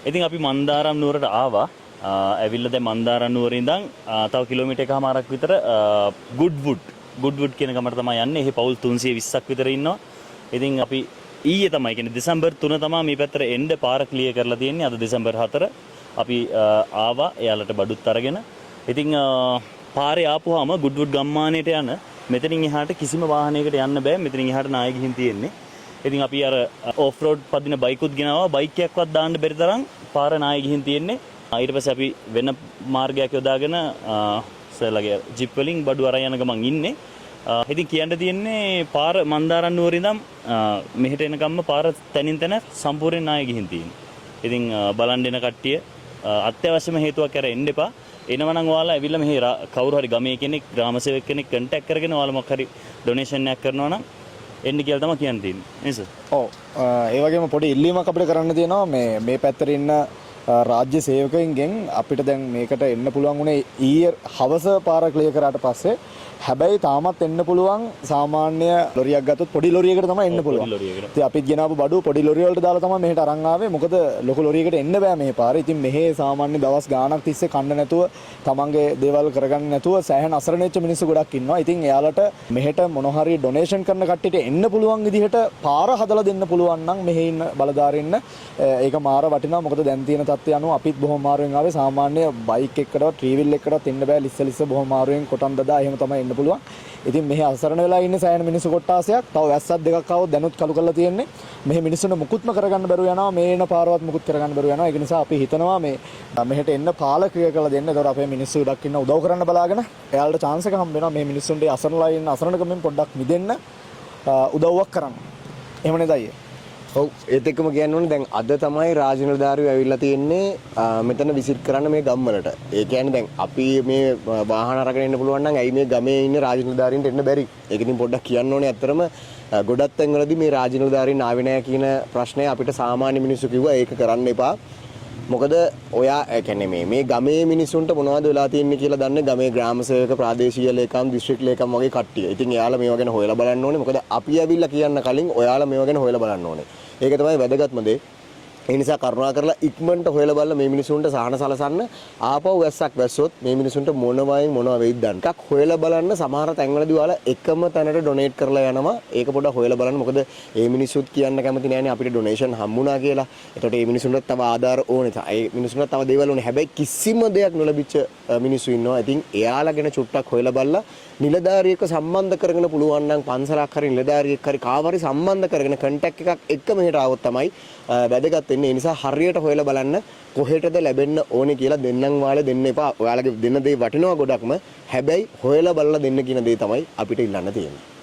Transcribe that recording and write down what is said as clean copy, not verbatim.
ඉතින් අපි මන්දාරම් නුවරට ආවා. ඇවිල්ලා දැන් මන්දාරම් නුවරින් ඉඳන් තව කිලෝමීටර් එකමාරක් විතර ගුඩ්වුඩ් කියන ගමට තමයි යන්නේ. එහි පවුල් 320ක් විතර ඉන්නවා. ඉතින් අපි ඊයේ තමයි කියන්නේ දෙසැම්බර් 3 තමයි මේ පැත්තට එන්න පාර ක්ලියර් කරලා තියෙන්නේ. අද දෙසැම්බර් 4 අපි ආවා එයාලට බඩුත් අරගෙන. ඉතින් පාරේ ආපුවාම ගුඩ්වුඩ් ගම්මානයට යන මෙතනින් එහාට කිසිම වාහනයකට යන්න බෑ. මෙතනින් එහාට නාය ගිහින් තියෙන්නේ. ඉතින් අපි අර ඕෆ් රෝඩ් පදින බයිකුත් ගෙනාවා. බයික් එකක්වත් දාන්න බැරි තරම් පාර නාය ගිහින් තියෙන්නේ. ඊට පස්සේ අපි වෙන මාර්ගයක් යොදාගෙන සර්ලගේ ජිප් වලින් බඩු අරන් යන ගමන් ඉන්නේ. ඉතින් කියන්න තියෙන්නේ පාර මන්දාරම් නුවර ඉඳන් මෙහෙට එනකම්ම පාර තනින් තන සම්පූර්ණ නාය ගිහින් තියෙන්නේ. ඉතින් බලන් දෙන කට්ටිය අත්‍යවශ්‍යම හේතුවක් කර එන්න එපා. එනවනම් ඔයාලා ඇවිල්ලා මෙහි කවුරු හරි ගමේ කෙනෙක් ග්‍රාම සේවක කෙනෙක් කන්ටැක්ට් කරගෙන ඔයාලා මොකක් හරි ඩොනේෂන් එකක් කරනවා නම් එන්න කියලා තමයි කියන්න තියෙන්නේ. නේද? ඔව්. ඒ වගේම පොඩි ඉල්ලීමක් අපිට කරන්න තියෙනවා මේ පැත්තේ ඉන්න රාජ්‍ය සේවකයින්ගෙන් අපිට දැන් මේකට එන්න පුළුවන් උනේ ඊයේ හවස පාර ක්ලියර් කරාට පස්සේ. හැබැයි තාමත් එන්න පුළුවන් සාමාන්‍ය ලොරියක් ගත්තොත් පොඩි ලොරියකට තමයි එන්න පුළුවන්. ඉතින් අපිත් ගෙනාවු බඩුව පොඩි ලොරිය වලට දාලා තමයි මෙහෙට අරන් ආවේ. මොකද ලොකු ලොරියකට එන්න බෑ මේ පාරේ. ඉතින් මෙහෙ සාමාන්‍ය දවස් ගාණක් තිස්සේ කන්න නැතුව තමන්ගේ දේවල් කරගන්න නැතුව සෑහෙන අසරණ වෙච්ච මිනිස්සු ගොඩක් ඉන්නවා. ඉතින් එයාලට මෙහෙට මොන හරි ඩොනේෂන් කරන කට්ටියට එන්න පුළුවන් විදිහට පාර හදලා දෙන්න පුළුවන් නම් මෙහෙ ඉන්න බලධාරීන්න ඒක මාර වටිනවා. මොකද දැන් තියෙන තත්ත්වය අනුව අපිත් බොහොම මාරුවෙන් ආවේ. සාමාන්‍ය බයික් එකකටවත් ට්‍රීවිල් එකකටවත් එන්න බෑ. ලිස්ස බොහොම මාරුවෙන් කොටන් දදා එහෙම තමයි එන්න පුළුවන්. ඉතින් මෙහි අසරණ වෙලා ඉන්නේ සෑහෙන මිනිස්සු කොට්ටාසයක්. තව වැස්සක් දෙකක් ආවොත් දැනුත් කළු කරලා තියෙන්නේ. මෙහි මිනිස්සුන්ට මුකුත්ම කරගන්න බැරුව යනවා. මේ එන පාරවත් මුකුත් කරගන්න බැරුව යනවා. ඒක නිසා අපි හිතනවා මේ මෙහෙට එන්න පාලකය කරලා දෙන්න. ඒතකොට අපේ මිනිස්සු ඩක් ඉන්න උදව් කරන්න බලාගෙන එයාලට chance එක හම්බ වෙනවා මේ මිනිස්සුන්ට අසරණලා ඉන්න අසරණකමෙන් පොඩ්ඩක් මිදෙන්න උදව්වක් කරන්න. එහෙම නේද අයියේ? ඔව් ඒත් එක්කම කියන්න ඕනේ දැන් අද තමයි රාජනිලධාරියෝ ඇවිල්ලා තියෙන්නේ මෙතන විසිට් කරන්න මේ ගම්වලට. ඒ කියන්නේ දැන් අපි මේ වාහන අරගෙන එන්න පුළුවන් නම් ඇයි මේ ගමේ ඉන්න රාජනිලධාරීන්ට එන්න බැරි? ඒක ඉතින් පොඩ්ඩක් කියන්න ඕනේ. ඇත්තටම ගොඩක් තැන්වලදී මේ රාජනිලධාරීන් ආවේ නැහැ කියන ප්‍රශ්නය අපිට සාමාන්‍ය මිනිස්සු කිව්වා ඒක කරන්න එපා. මොකද ඔයා කියන්නේ මේ ගමේ මිනිස්සුන්ට මොනවද වෙලා තියෙන්නේ කියලා දන්නේ ගමේ ග්‍රාම සේවක ප්‍රාදේශීය ලේකම් දිස්ත්‍රික් ලේකම් වගේ කට්ටිය. ඉතින් එයාලා මේවා ගැන හොයලා බලන්න ඕනේ. මොකද අපි ඇවිල්ලා කියන්න කලින් ඔයාලා මේවා ගැන හොයලා බලන්න ඕනේ. ඒක තමයි වැදගත්ම දේ. ඒ නිසා කරුණා කරලා ඉක්මනට හොයලා බලලා මේ මිනිසුන්ට සහන සලසන්න. ආපහු වැස්සක් වැස්සොත් මේ මිනිසුන්ට මොනවයින් මොනව වෙයිද දන්න. ටිකක් හොයලා බලන්න. සමහර තැන්වලදී ඔයාලා එකම තැනට ඩොනේට් කරලා යනවා. ඒක පොඩ්ඩක් හොයලා බලන්න. මොකද මේ මිනිස්සුත් කියන්න කැමති නෑනේ අපිට ඩොනේෂන් හම්බුණා කියලා. ඒකට මේ මිනිසුන්ට තව ආධාර ඕනේ. ඒ මිනිසුන්ට තව දේවල් ඕනේ. හැබැයි කිසිම දෙයක් නොලැබිච්ච මිනිස්සු ඉන්නවා. ඉතින් එයාලා ගැන චුට්ටක් හොයලා බලලා නිලධාරියෙක් සම්බන්ධ කරගෙන පුළුවන් නම් පන්සලක් හරි නිලධාරියෙක් හරි කාව හරි සම්බන්ධ කරගෙන කන්ටැක්ට් එකක් එක්ක මෙහෙට ආවොත් තමයි වැදගත් වෙන්නේ. ඒ නිසා හරියට හොයලා බලන්න කොහෙටද ලැබෙන්න ඕනේ කියලා දෙන්නම් වාලේ දෙන්න එපා. ඔයාලගේ දෙන්න දේ වටිනවා ගොඩක්ම. හැබැයි හොයලා බලලා දෙන්න කියන දේ තමයි අපිට ඉල්ලන්න තියෙන්නේ.